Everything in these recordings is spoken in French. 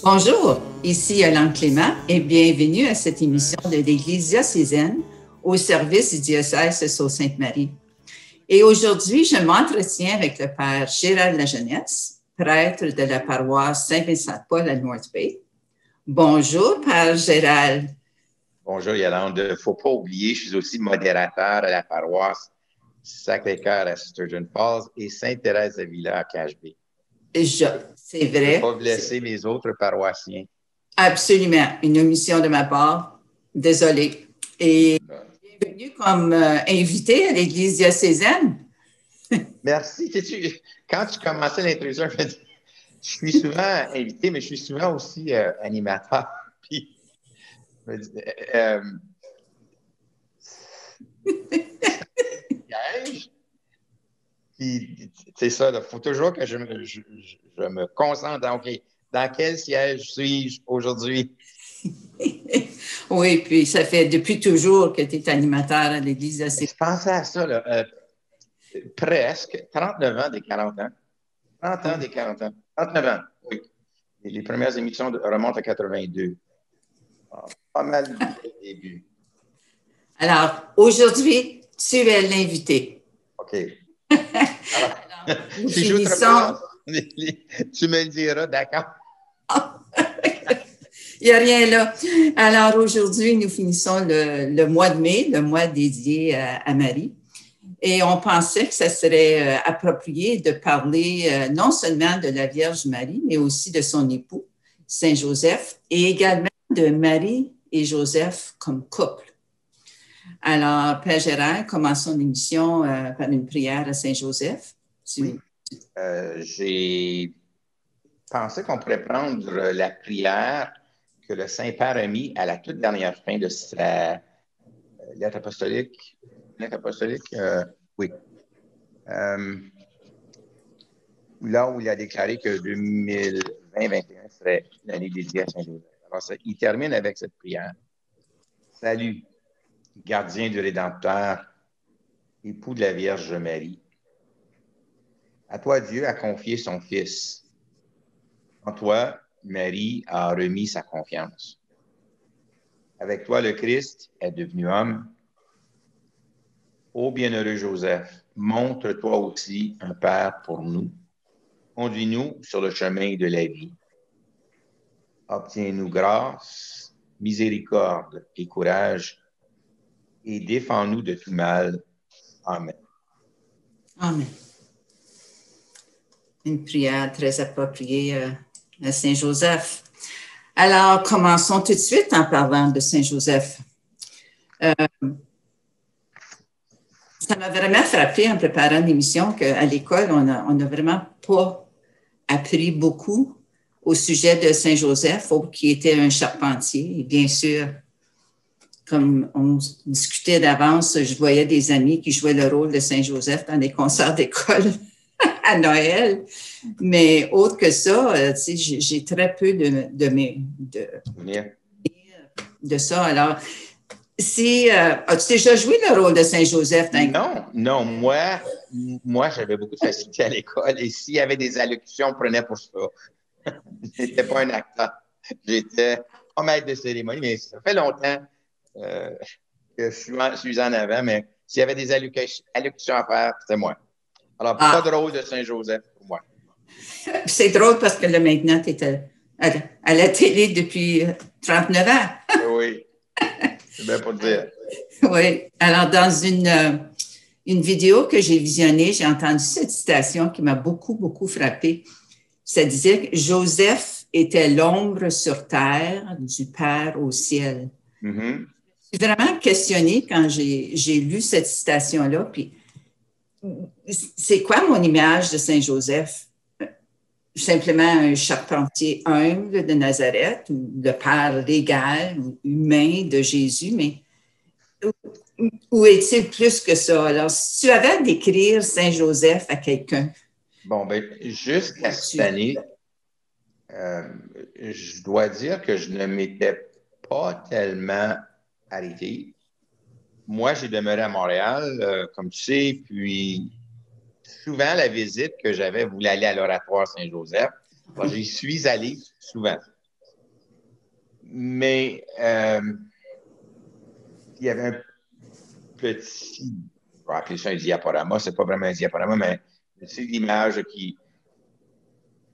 Bonjour, ici Yolande Clément et bienvenue à cette émission de l'Église diocésaine au service du diocèse de Sault-Sainte-Marie. Et aujourd'hui, je m'entretiens avec le Père Gérald Lajeunesse, prêtre de la paroisse Saint-Vincent-de-Paul à North Bay. Bonjour, Père Gérald. Bonjour, Yolande. Il ne faut pas oublier, je suis aussi modérateur à la paroisse Sacré-Cœur à Sturgeon Falls et Sainte-Thérèse-de-Villers à Cache Bay. C'est vrai. Je ne veux pas blesser mes autres paroissiens. Absolument. Une omission de ma part. Désolée. Et bienvenue comme invité à l'Église diocésaine. Merci. Quand tu commençais l'introduction, je me dis, je suis souvent invité, mais je suis souvent aussi animateur. Puis, je me dis, Puis, c'est ça, il faut toujours que je me concentre dans, OK, dans quel siège suis-je aujourd'hui? Oui, puis ça fait depuis toujours que tu es animateur à l'Église diocésaine. Je pensais à ça, là, presque 39 ans des 40 ans. 30 ans des 40 ans. 39 ans, oui. Et les premières émissions remontent à 82. Pas mal du début. Alors, aujourd'hui, tu es l'invité. OK. Alors, si je te représente, tu me le diras, d'accord? Il n'y a rien là. Alors, aujourd'hui, nous finissons le mois de mai, le mois dédié à Marie. Et on pensait que ça serait approprié de parler non seulement de la Vierge Marie, mais aussi de son époux, Saint Joseph, et également de Marie et Joseph comme couple. Alors, Père Gérald, commençons l'émission par une prière à Saint Joseph. Oui. J'ai pensé qu'on pourrait prendre la prière que le Saint-Père a mis à la toute dernière fin de sa lettre apostolique. Oui. Là où il a déclaré que 2020-2021 serait l'année dédiée à Saint-Joseph. Alors, il termine avec cette prière. Salut, gardien du Rédempteur, époux de la Vierge Marie. À toi, Dieu a confié son Fils. En toi, Marie a remis sa confiance. Avec toi, le Christ est devenu homme. Ô bienheureux Joseph, montre-toi aussi un Père pour nous. Conduis-nous sur le chemin de la vie. Obtiens-nous grâce, miséricorde et courage, et défends-nous de tout mal. Amen. Amen. Une prière très appropriée à Saint Joseph. Alors, commençons tout de suite en parlant de Saint Joseph. Ça m'a vraiment frappé en préparant l'émission qu'à l'école, on n'a vraiment pas appris beaucoup au sujet de Saint Joseph, qui était un charpentier. Et bien sûr, comme on discutait d'avance, je voyais des amis qui jouaient le rôle de Saint Joseph dans des concerts d'école à Noël. Mais autre que ça, j'ai très peu de ça. Alors, as-tu déjà joué le rôle de Saint-Joseph? Non. Moi, j'avais beaucoup de facilité à l'école et s'il y avait des allocutions, on prenait pour ça. Je n'étais pas un acteur. J'étais pas maître de cérémonie, mais ça fait longtemps que je suis en avant, mais s'il y avait des allocutions à faire, c'était moi. Alors, pas de rôle de Saint-Joseph pour moi. C'est drôle parce que là, maintenant, tu es à la télé depuis 39 ans. Oui, c'est bien pour dire. Oui. Alors, dans une vidéo que j'ai visionnée, j'ai entendu cette citation qui m'a beaucoup frappée. Ça disait que Joseph était l'ombre sur terre du Père au ciel. Mm-hmm. Je suis vraiment questionnée quand j'ai lu cette citation-là. Puis, c'est quoi mon image de Saint Joseph? Simplement un charpentier humble de Nazareth ou le père légal ou humain de Jésus, mais où est-il plus que ça? Alors, si tu avais à décrire Saint Joseph à quelqu'un. Bon, bien, jusqu'à cette année, je dois dire que je ne m'étais pas tellement arrêté. Moi, j'ai demeuré à Montréal, comme tu sais, puis souvent, la visite que j'avais voulait aller à l'oratoire Saint-Joseph. Alors, j'y suis allé souvent. Mais il y avait un petit, on va appeler ça un diaporama, c'est pas vraiment un diaporama, mais c'est l'image qui.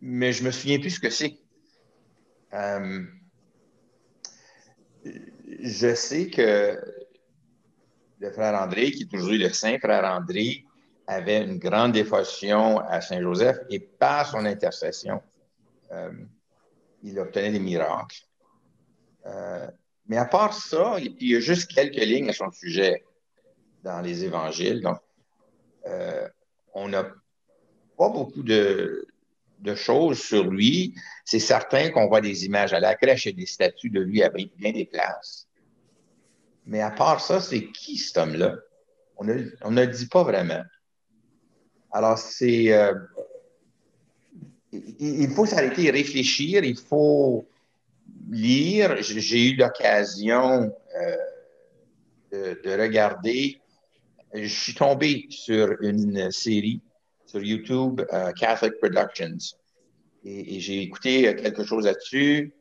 Mais je me souviens plus ce que c'est. Je sais que le frère André, qui est toujours le Saint frère André, avait une grande dévotion à Saint-Joseph et par son intercession, il obtenait des miracles. Mais à part ça, il y a juste quelques lignes à son sujet dans les évangiles. Donc, on n'a pas beaucoup de choses sur lui. C'est certain qu'on voit des images à la crèche et des statues de lui abritent bien des places. Mais à part ça, c'est qui cet homme-là? On ne le dit pas vraiment. Alors, il faut s'arrêter et réfléchir, il faut lire. J'ai eu l'occasion de regarder. Je suis tombé sur une série sur YouTube, Catholic Productions, et j'ai écouté quelque chose là-dessus.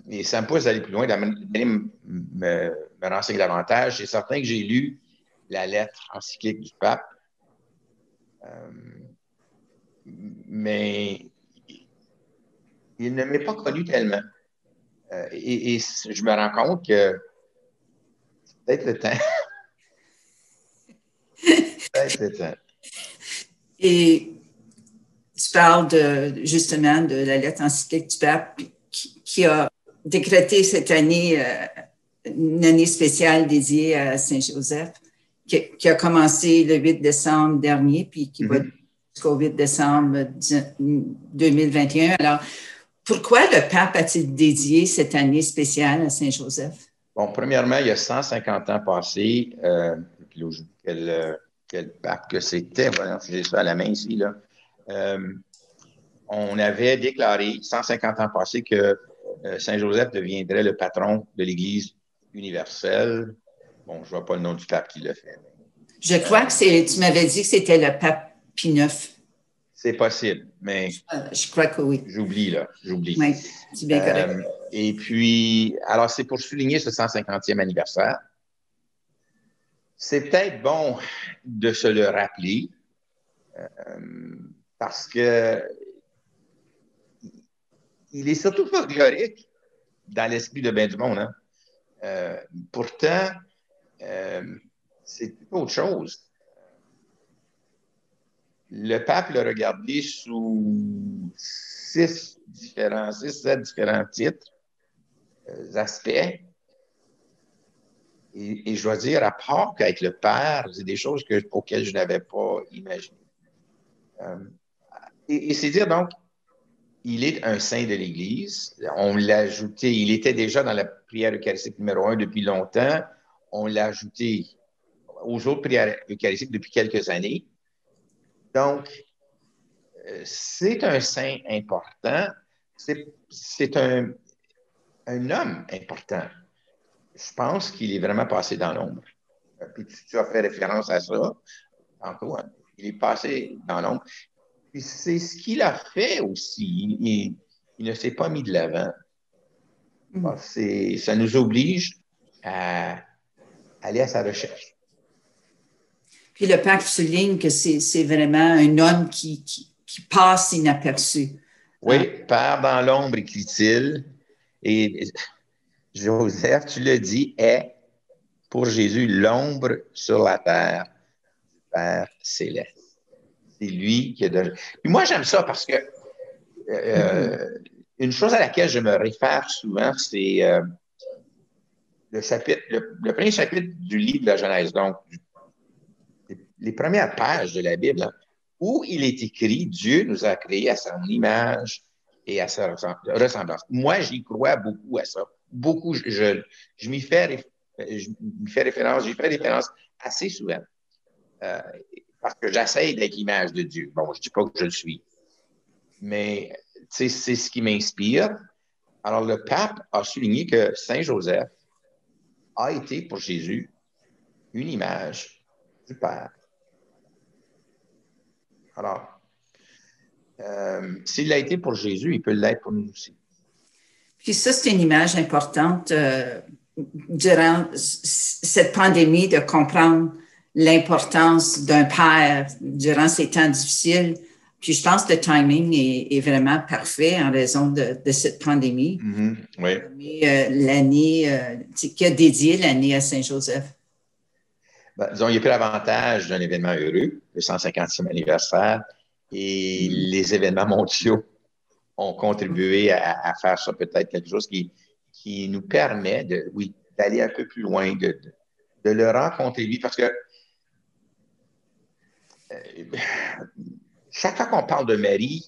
Et ça me pousse d'aller plus loin, d'aller me renseigner davantage. C'est certain que j'ai lu la lettre encyclique du pape, mais il ne m'est pas connu tellement. Et je me rends compte que c'est peut-être le temps. Peut-être le temps. Et tu parles justement de la lettre encyclique du pape qui a décrété cette année une année spéciale dédiée à Saint-Joseph, qui a commencé le 8 décembre dernier, puis qui va jusqu'au 8 décembre 2021. Alors, pourquoi le pape a-t-il dédié cette année spéciale à Saint-Joseph? Bon, premièrement, il y a 150 ans passés, quel pape que c'était, voilà, j'ai ça à la main ici, là. On avait déclaré 150 ans passés que Saint-Joseph deviendrait le patron de l'Église universelle. Bon, je ne vois pas le nom du pape qui l'a fait. Je crois que tu m'avais dit que c'était le pape Pie IX. C'est possible, mais je crois que oui. J'oublie. Oui, c'est bien correct. Et puis, alors c'est pour souligner ce 150e anniversaire. C'est peut-être bon de se le rappeler parce que il est surtout folklorique dans l'esprit de bien du monde. Hein? Pourtant, c'est autre chose. Le pape l'a regardé sous 7 différents titres, aspects. Et je dois dire, à part qu'avec le Père, c'est des choses auxquelles je n'avais pas imaginé. Et c'est dire donc, il est un saint de l'Église. On l'a ajouté, il était déjà dans la prière eucharistique numéro 1 depuis longtemps. On l'a ajouté aux autres prières eucharistiques depuis quelques années. Donc, c'est un saint important. C'est un homme important. Je pense qu'il est vraiment passé dans l'ombre. Puis tu as fait référence à ça tantôt. Hein? Il est passé dans l'ombre. Puis c'est ce qu'il a fait aussi. Il ne s'est pas mis de l'avant. Ça nous oblige à aller à sa recherche. Puis le pape souligne que c'est vraiment un homme qui passe inaperçu. Oui, Père dans l'ombre, écrit-il. Et Joseph, tu le dis, est pour Jésus l'ombre sur la terre du Père céleste. C'est lui qui est de... Puis moi, j'aime ça parce que une chose à laquelle je me réfère souvent, c'est le premier chapitre du livre de la Genèse, donc les premières pages de la Bible, hein, où il est écrit « Dieu nous a créés à son image et à sa ressemblance ». Moi, j'y crois beaucoup à ça. Beaucoup, je m'y fais référence, j'y fais référence assez souvent. Parce que j'essaie d'être l'image de Dieu. Bon, je ne dis pas que je le suis. Mais c'est ce qui m'inspire. Alors, le pape a souligné que Saint Joseph a été pour Jésus une image du Père. Alors, s'il l'a été pour Jésus, il peut l'être pour nous aussi. Puis ça, c'est une image importante durant cette pandémie de comprendre l'importance d'un père durant ces temps difficiles. Puis je pense que le timing est vraiment parfait en raison de cette pandémie. Mm-hmm. Oui. Mais l'année qui a dédié l'année à Saint-Joseph. Ben, disons, il y a pris l'avantage d'un événement heureux, le 150e anniversaire, et les événements mondiaux ont contribué à faire ça peut-être quelque chose qui nous permet oui, d'aller un peu plus loin, de le rencontrer lui, parce que chaque fois qu'on parle de Marie,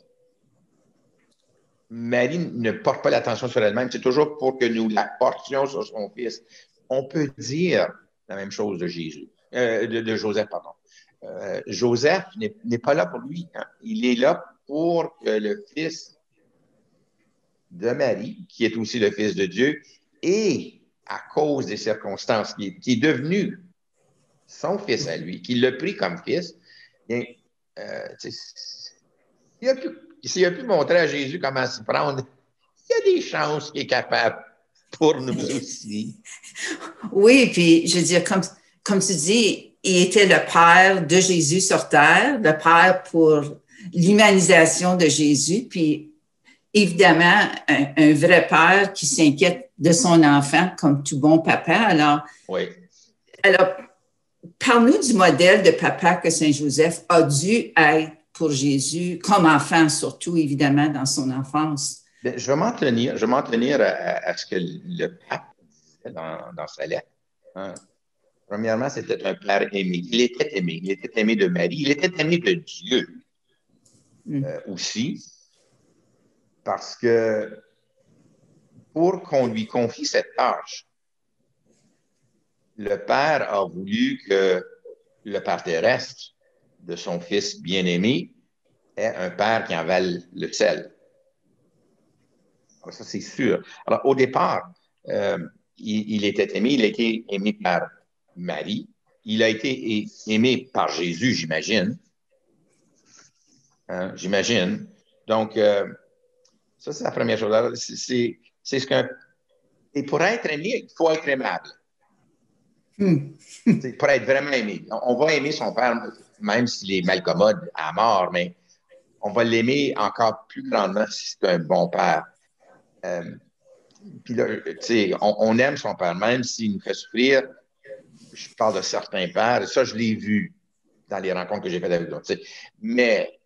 Marie ne porte pas l'attention sur elle-même, c'est toujours pour que nous la portions sur son fils. On peut dire la même chose de Jésus, de Joseph, pardon. Joseph n'est pas là pour lui. Hein. Il est là pour que le fils de Marie, qui est aussi le fils de Dieu, et à cause des circonstances, qui est devenu son fils à lui, qui l'a pris comme fils, bien, s'il a pu montrer à Jésus comment s'y prendre, il y a des chances qu'il est capable pour nous aussi. Oui, puis je veux dire, comme tu dis, il était le père de Jésus sur terre, le père pour l'humanisation de Jésus, puis évidemment, un vrai père qui s'inquiète de son enfant comme tout bon papa. Alors parle-nous du modèle de papa que Saint-Joseph a dû être pour Jésus, comme enfant surtout, évidemment, dans son enfance. Bien, je vais m'en tenir à ce que le pape disait dans sa lettre. Hein. Premièrement, c'était un père aimé. Il était aimé. Il était aimé de Marie. Il était aimé de Dieu aussi, parce que pour qu'on lui confie cette tâche, le père a voulu que le père terrestre de son fils bien-aimé ait un père qui en vale le sel. Alors, ça, c'est sûr. Alors, au départ, il était aimé. Il a été aimé par Marie. Il a été aimé par Jésus, j'imagine. Hein, j'imagine. Donc, ça, c'est la première chose. C'est ce qu'un... Et pour être aimé, il faut être aimable. Pour être vraiment aimé. On va aimer son père, même s'il est malcommode à mort, mais on va l'aimer encore plus grandement si c'est un bon père. Puis là, on aime son père, même s'il nous fait souffrir. Je parle de certains pères, ça, je l'ai vu dans les rencontres que j'ai faites avec d'autres. Mais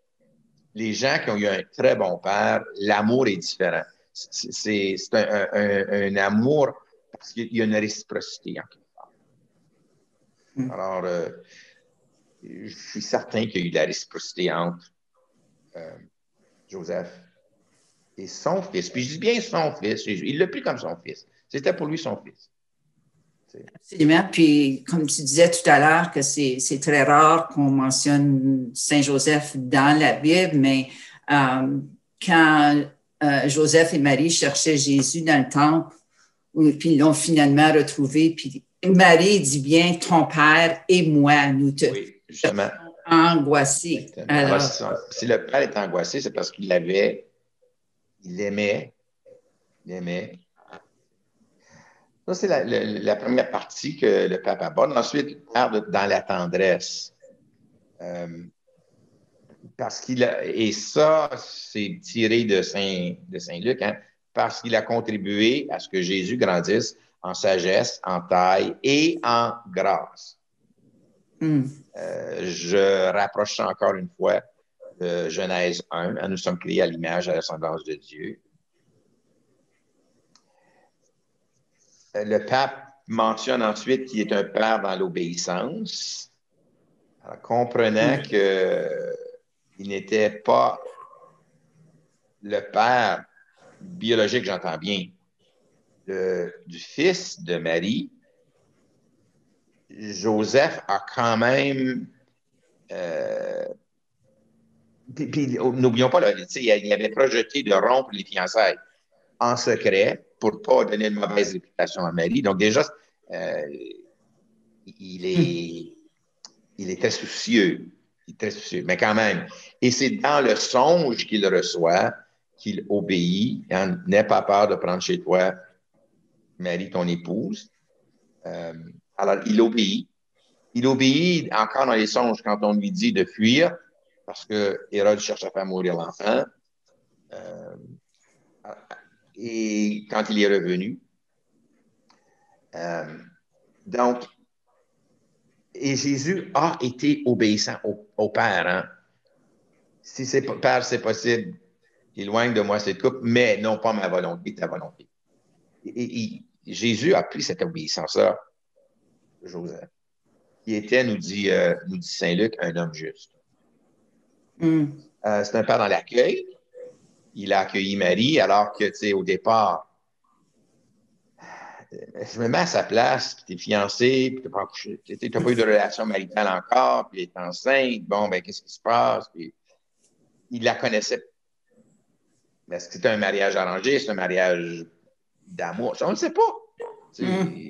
les gens qui ont eu un très bon père, l'amour est différent. C'est un amour parce qu'il y a une réciprocité en quelque part. Alors, je suis certain qu'il y a eu de la réciprocité entre Joseph et son fils. Puis je dis bien son fils. Il l'a pris comme son fils. C'était pour lui son fils. Absolument. Puis, comme tu disais tout à l'heure, que c'est très rare qu'on mentionne Saint-Joseph dans la Bible, mais quand Joseph et Marie cherchaient Jésus dans le temple, puis ils l'ont finalement retrouvé, puis Marie dit bien, ton père et moi, nous te angoissés. Alors, si le père est angoissé, c'est parce qu'il aimait. Ça, c'est la première partie que le pape aborde. Ensuite, il parle dans la tendresse. Parce qu'il a, et ça, c'est tiré de Saint-Luc, hein, parce qu'il a contribué à ce que Jésus grandisse en sagesse, en taille et en grâce. Je rapproche ça encore une fois de Genèse 1. Nous sommes créés à l'image et à la semblance de Dieu. Le pape mentionne ensuite qu'il est un père dans l'obéissance, comprenant qu'il n'était pas le père biologique, j'entends bien, du fils de Marie. Joseph a quand même... puis n'oublions pas, là, il avait projeté de rompre les fiançailles en secret pour ne pas donner une mauvaise réputation à Marie. Donc déjà, il est très soucieux. Il est très soucieux, mais quand même. Et c'est dans le songe qu'il reçoit qu'il obéit. Hein, n'aie pas peur de prendre chez toi Marie, ton épouse. Alors, il obéit. Il obéit encore dans les songes quand on lui dit de fuir parce que Hérode cherche à faire mourir l'enfant. Et quand il est revenu. Donc, et Jésus a été obéissant au Père. Hein? Si c'est Père, c'est possible, éloigne de moi cette coupe, mais non pas ma volonté, ta volonté. Et Jésus a pris cette obéissance-là, Joseph, qui était, nous dit Saint Luc, un homme juste. C'est un père dans l'accueil. Il a accueilli Marie, alors que, tu sais, au départ, je me mets à sa place, puis t'es fiancé, puis t'as pas eu de relation maritale encore, puis elle est enceinte, bon, ben, qu'est-ce qui se passe? Puis, il la connaissait. Est-ce que c'était un mariage arrangé? C'est un mariage d'amour? Ça, on ne sait pas.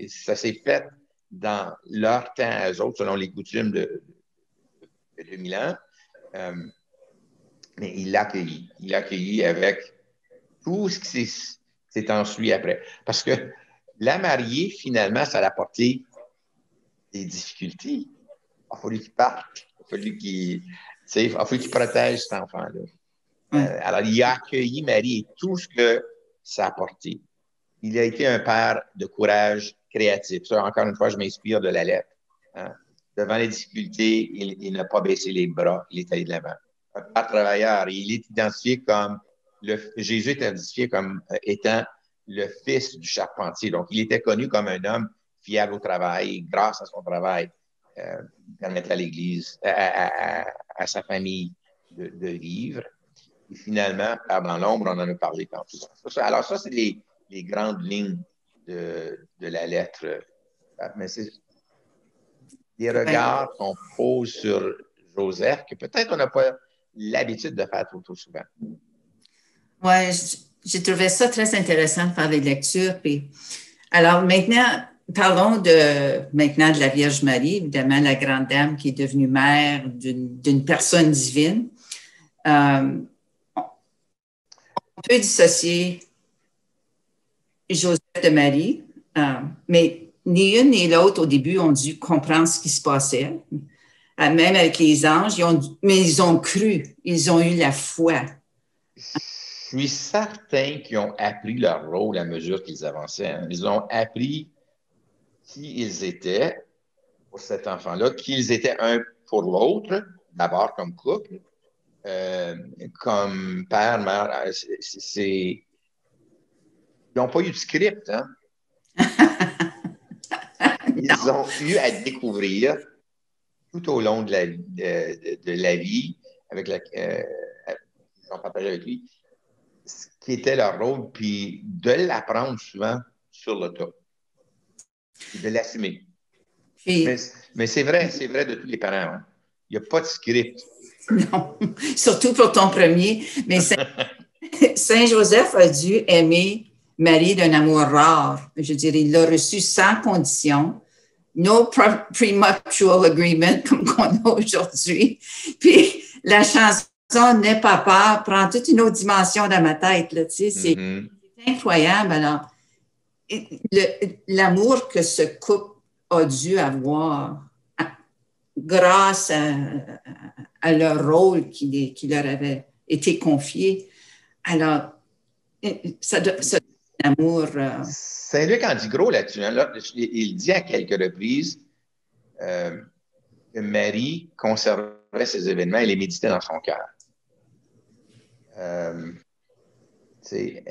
Ça s'est fait dans leur temps à eux autres, selon les coutumes de 2000 ans. Mais il l'a accueilli. Il l'a accueilli avec tout ce qui s'est ensuite après. Parce que la mariée, finalement, ça a apporté des difficultés. Il a fallu qu'il parte. Il a fallu qu'il protège cet enfant-là. Alors, il a accueilli Marie et tout ce que ça a apporté. Il a été un père de courage créatif. Ça, encore une fois, je m'inspire de la lettre. Hein. Devant les difficultés, il n'a pas baissé les bras. Il est allé de l'avant. Un père travailleur. Il est identifié comme Jésus est identifié comme étant le fils du charpentier. Donc, il était connu comme un homme fiable au travail, grâce à son travail, permettre à l'Église, à sa famille de vivre. Et finalement, dans l'ombre, on en a parlé tantôt. Alors, ça, c'est les grandes lignes de la lettre. Mais c'est des regards qu'on pose sur Joseph que peut-être on n'a pas l'habitude de faire trop souvent. Oui, j'ai trouvé ça très intéressant de faire des lectures. Puis, alors maintenant, parlons maintenant de la Vierge Marie, évidemment la grande dame qui est devenue mère d'une personne divine. On peut dissocier Joseph de Marie, mais ni une ni l'autre au début ont dû comprendre ce qui se passait. Même avec les anges, mais ils ont cru, ils ont eu la foi. Je suis certain qu'ils ont appris leur rôle à mesure qu'ils avançaient. Hein. Ils ont appris qui ils étaient pour cet enfant-là, qui ils étaient un pour l'autre, d'abord comme couple, comme père, mère. Ils n'ont pas eu de script. Hein? Ils ont eu à découvrir tout au long de la vie, avec ils ont partagé avec lui, ce qui était leur rôle, puis de l'apprendre souvent sur le tas, puis de l'assumer. Mais c'est vrai de tous les parents. Hein. Il n'y a pas de script. Non, surtout pour ton premier. Mais Saint Joseph a dû aimer Marie d'un amour rare. Je dirais, il l'a reçu sans condition. No prenuptial agreement comme qu'on a aujourd'hui. Puis la chanson N'aie pas peur prend toute une autre dimension dans ma tête. Là, tu sais, c'est incroyable. Alors, l'amour que ce couple a dû avoir grâce à leur rôle qui leur avait été confié. Alors, ça donne un amour. Saint Luc en dit gros là-dessus. Hein. Là, il dit à quelques reprises que Marie conservait ces événements et les méditait dans son cœur.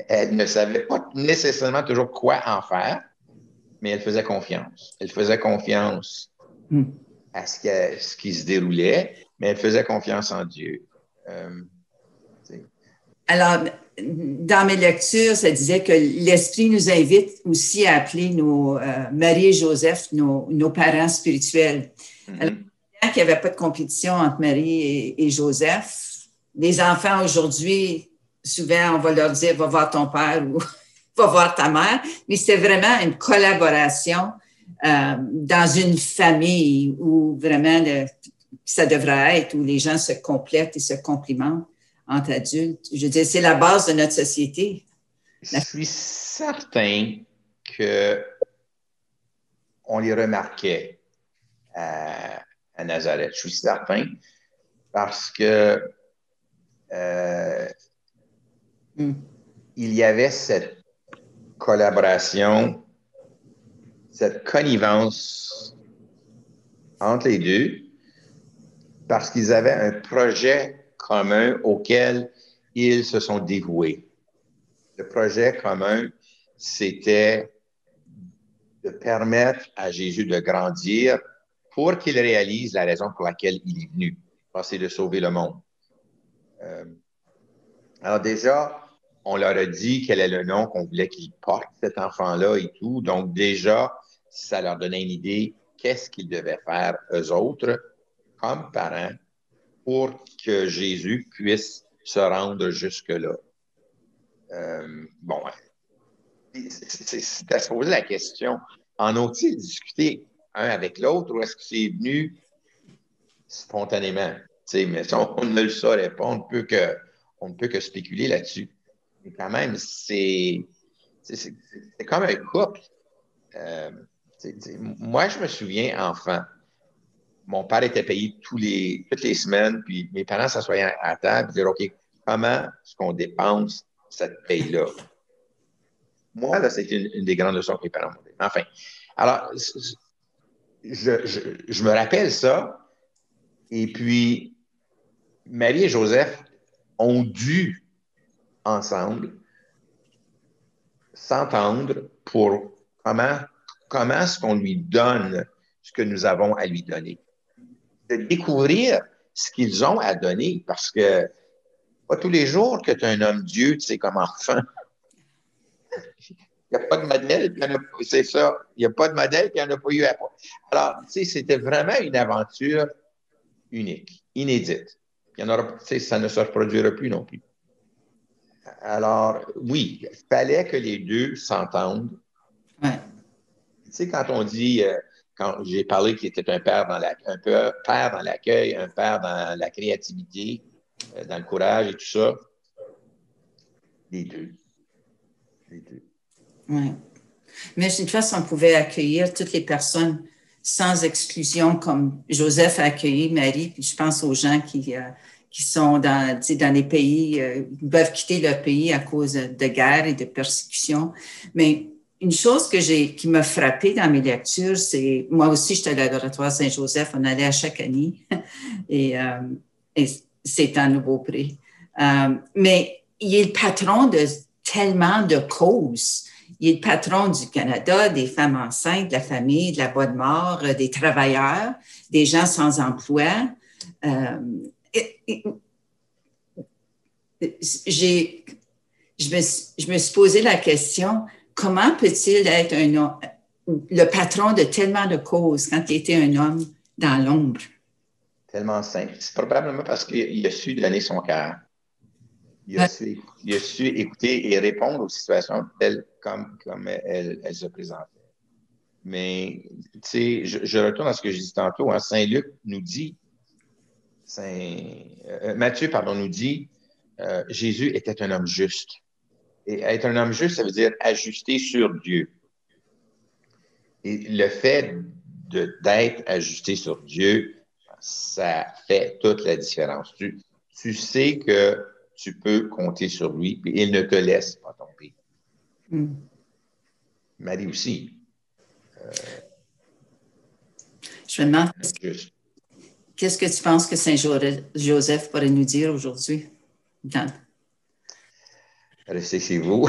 Elle ne savait pas nécessairement toujours quoi en faire, mais elle faisait confiance. Elle faisait confiance à ce qui se déroulait, mais elle faisait confiance en Dieu. Alors, dans mes lectures, ça disait que l'Esprit nous invite aussi à appeler Marie et Joseph nos parents spirituels. Alors, qu'il n'y avait pas de compétition entre Marie et Joseph. Les enfants aujourd'hui, souvent, on va leur dire « va voir ton père » ou « va voir ta mère », mais c'est vraiment une collaboration dans une famille où vraiment ça devrait être, où les gens se complètent et se complimentent. entre adultes. Je veux dire, c'est la base de notre société. Je suis certain qu'on les remarquait à Nazareth. Je suis certain parce que il y avait cette collaboration, cette connivence entre les deux, parce qu'ils avaient un projet commun auquel ils se sont dévoués. Le projet commun, c'était de permettre à Jésus de grandir pour qu'il réalise la raison pour laquelle il est venu, c'est de sauver le monde. Alors déjà, on leur a dit quel est le nom qu'on voulait qu'il porte, cet enfant-là et tout. Donc déjà, ça leur donnait une idée qu'est-ce qu'ils devaient faire, eux autres, comme parents, pour que Jésus puisse se rendre jusque-là. Bon, c'est à se poser la question, en ont-ils discuté un avec l'autre ou est-ce que c'est venu spontanément? Mais ça, on ne le saurait pas, on ne peut que spéculer là-dessus. Mais quand même, c'est comme un couple. Moi, je me souviens, enfant, mon père était payé toutes les semaines, puis mes parents s'assoyaient à table et disaient, OK, comment est-ce qu'on dépense cette paye-là? Moi, là, c'était une des grandes leçons que mes parents m'ont données. Enfin, alors, je me rappelle ça, et puis Marie et Joseph ont dû, ensemble, s'entendre pour comment est-ce qu'on lui donne ce que nous avons à lui donner. De découvrir ce qu'ils ont à donner, parce que pas tous les jours que tu es un homme Dieu, tu sais, comme enfant. Il n'y a pas de modèle, c'est ça. Il n'y a pas de modèle, puis il n'y en a pas eu à. Alors, tu sais, c'était vraiment une aventure unique, inédite. Il y en aura, tu sais, ça ne se reproduira plus non plus. Alors, oui, il fallait que les deux s'entendent. Ouais. Tu sais, quand on dit, quand j'ai parlé qu'il était un père dans l'accueil, un père dans la créativité, dans le courage et tout ça, les deux. Les deux. Ouais. Mais d'une façon, on pouvait accueillir toutes les personnes sans exclusion, comme Joseph a accueilli Marie, puis je pense aux gens qui sont dans les pays, ils peuvent quitter leur pays à cause de guerre et de persécution. Mais une chose qui m'a frappée dans mes lectures, c'est, moi aussi, j'étais à l'adoratoire Saint-Joseph, on allait à chaque année, et c'est un nouveau prix. Mais il est le patron de tellement de causes. Il est le patron du Canada, des femmes enceintes, de la famille, de la bonne mort, des travailleurs, des gens sans emploi. Je me suis posé la question, comment peut-il être le patron de tellement de causes quand il était un homme dans l'ombre? Tellement simple. C'est probablement parce qu'il a su donner son cœur. Il a su écouter et répondre aux situations telles comme elles se présentaient. Mais, tu sais, je retourne à ce que je disais tantôt. Hein, Saint-Luc nous dit, Matthieu, nous dit, Jésus était un homme juste. Et être un homme juste, ça veut dire ajusté sur Dieu. Et le fait d'être ajusté sur Dieu, ça fait toute la différence. Tu sais que tu peux compter sur lui, puis il ne te laisse pas tomber. Marie aussi. Je me demande, qu'est-ce que tu penses que Saint Joseph pourrait nous dire aujourd'hui? Restez chez vous.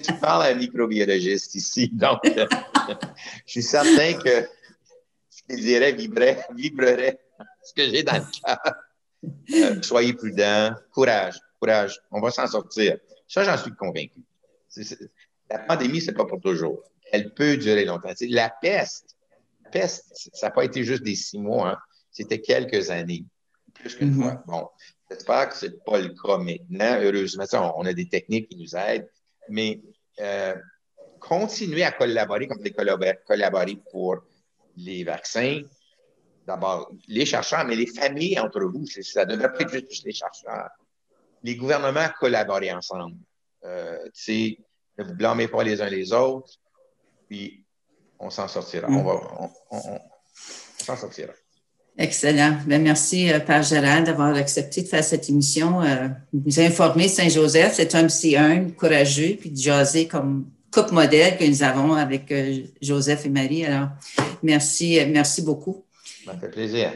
Tu parles à un microbiologiste ici, donc je suis certain que ce qu'il dirait vibrerait ce que j'ai dans le cœur. Soyez prudents, courage, on va s'en sortir. Ça, j'en suis convaincu. La pandémie, c'est pas pour toujours. Elle peut durer longtemps. La peste, ça n'a pas été juste des 6 mois, hein. C'était quelques années, plus qu'une fois. Bon, j'espère que ce n'est pas le cas maintenant. Heureusement, on a des techniques qui nous aident, mais continuer à collaborer comme des collaborer pour les vaccins, d'abord les chercheurs, mais les familles entre vous. Ça ne devrait pas être juste les chercheurs. Les gouvernements collaborer ensemble. Ne vous blâmez pas les uns les autres, puis on s'en sortira. On s'en sortira. Excellent. Bien, merci, Père Gérald, d'avoir accepté de faire cette émission. Nous informer Saint-Joseph, c'est un petit humble, courageux, puis de jaser comme couple modèle que nous avons avec Joseph et Marie. Alors, merci beaucoup. Ça fait plaisir.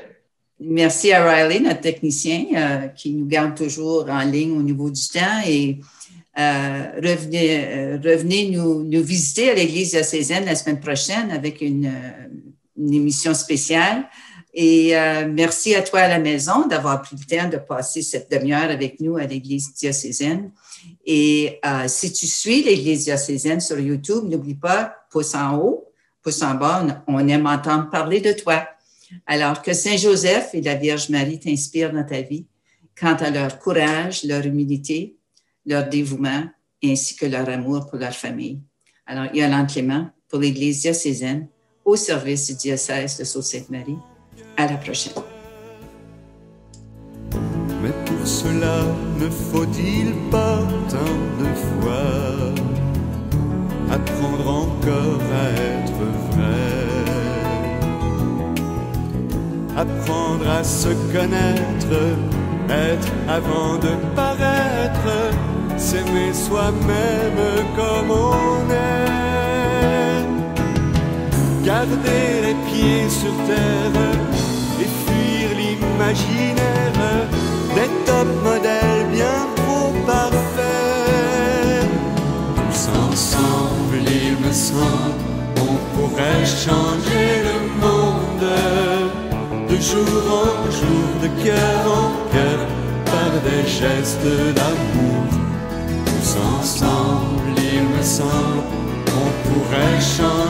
Merci à Riley, notre technicien, qui nous garde toujours en ligne au niveau du temps. Et revenez nous visiter à l'Église diocésaine la semaine prochaine avec une émission spéciale. Et merci à toi à la maison d'avoir pris le temps de passer cette demi-heure avec nous à l'Église diocésaine. Et si tu suis l'Église diocésaine sur YouTube, n'oublie pas, pouce en haut, pouce en bas, on aime entendre parler de toi. Alors que Saint-Joseph et la Vierge Marie t'inspirent dans ta vie quant à leur courage, leur humilité, leur dévouement, ainsi que leur amour pour leur famille. Alors, Yolande Clément pour l'Église diocésaine au service du diocèse de Sault-Sainte-Marie. À la prochaine. Mais pour cela, ne faut-il pas tant de fois apprendre encore à être vrai, apprendre à se connaître, être avant de paraître, s'aimer soi-même comme on est, garder les pieds sur terre et fuir l'imaginaire des top modèles bien trop parfaits. Tous ensemble, il me semble, on pourrait changer le monde de jour en jour, de cœur en cœur, par des gestes d'amour. Tous ensemble, il me semble, on pourrait changer